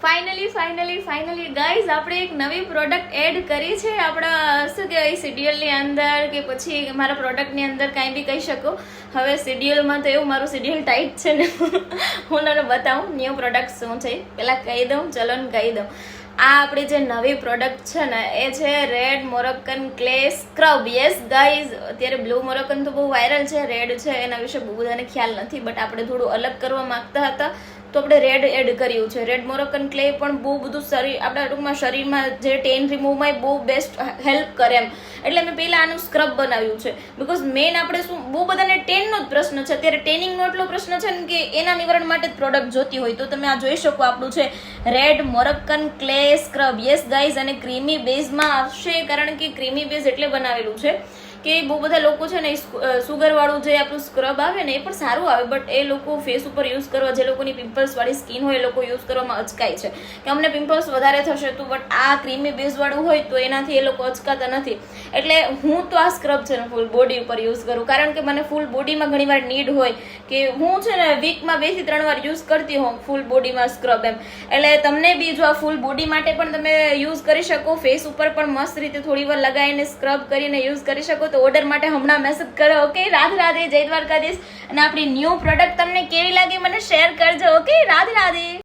Finally guys આપણે એક નવી પ્રોડક્ટ એડ કરી છે આપણા શું કહેવાય શેડ્યુલની અંદર કે પછી મારા પ્રોડક્ટની અંદર કાંઈ બી કહી શકો. હવે શેડ્યુલમાં તો એવું મારું શેડ્યુલ ટાઈટ છે ને હું તમને બતાવું ન્યૂ પ્રોડક્ટ શું છે. પહેલાં કહી દઉં, ચલો ને કહી દઉં. આ આપણી જે નવી પ્રોડક્ટ છે ને એ છે red Moroccan clay scrub. Yes guys, અત્યારે બ્લુ મોરોક્કન તો બહુ વાયરલ છે, રેડ છે એના વિશે બહુ બધાને ખ્યાલ નથી, બટ આપણે થોડું અલગ કરવા માંગતા હતા તો આપણે રેડ એડ કર્યું છે. રેડ મોરોક્કન ક્લે પણ બહુ બધું શરીર આપણા ટૂંકમાં શરીરમાં જે ટેન રિમૂવમાં બહુ બેસ્ટ હેલ્પ કરે એમ, એટલે મેં પહેલાં આનું સ્ક્રબ બનાવ્યું છે. બિકોઝ મેઇન આપણે શું બહુ બધાને ટેનનો જ પ્રશ્ન છે અત્યારે, ટેનિંગનો એટલો પ્રશ્ન છે ને કે એના નિવારણ માટે જ પ્રોડક્ટ જોતી હોય. તો તમે આ જોઈ શકો આપણું છે red Moroccan clay scrub. Yes guys, અને ક્રીમી બેઝમાં આવશે, કારણ કે ક્રીમી બેઝ એટલે બનાવેલું છે કે બહુ બધા લોકો છે ને સુગરવાળું જે આપણું સ્ક્રબ આવે ને એ પણ સારું આવે, બટ એ લોકો ફેસ ઉપર યુઝ કરવા, જે લોકોની પિમ્પલ્સવાળી સ્કિન હોય એ લોકો યુઝ કરવામાં અચકાય છે કે અમને પિમ્પલ્સ વધારે થશે તો, બટ આ ક્રીમી બેઝવાળું હોય તો એનાથી એ લોકો અચકાતા નથી. એટલે હું તો આ સ્ક્રબ છે ને ફૂલ બોડી ઉપર યુઝ કરું, કારણ કે મને ફૂલ બોડીમાં ઘણીવાર નીડ હોય કે હું છે ને વીકમાં 2 થી 3 વાર યુઝ કરતી હોઉં ફૂલ બોડીમાં સ્ક્રબ એમ. એટલે તમને બી જો આ ફૂલ બોડી માટે પણ તમે યુઝ કરી શકો, ફેસ ઉપર પણ મસ્ત રીતે થોડી વાર લગાવીને સ્ક્રબ કરીને યુઝ કરી શકો. તો ઓર્ડર માટે હમણાં મેસેજ કરો. ઓકે, રાધે રાધે, જય દ્વારકાધીશ. અને આપણી ન્યૂ પ્રોડક્ટ તમને કેવી લાગી મને શેર કરજો. ઓકે, રાધે રાધે.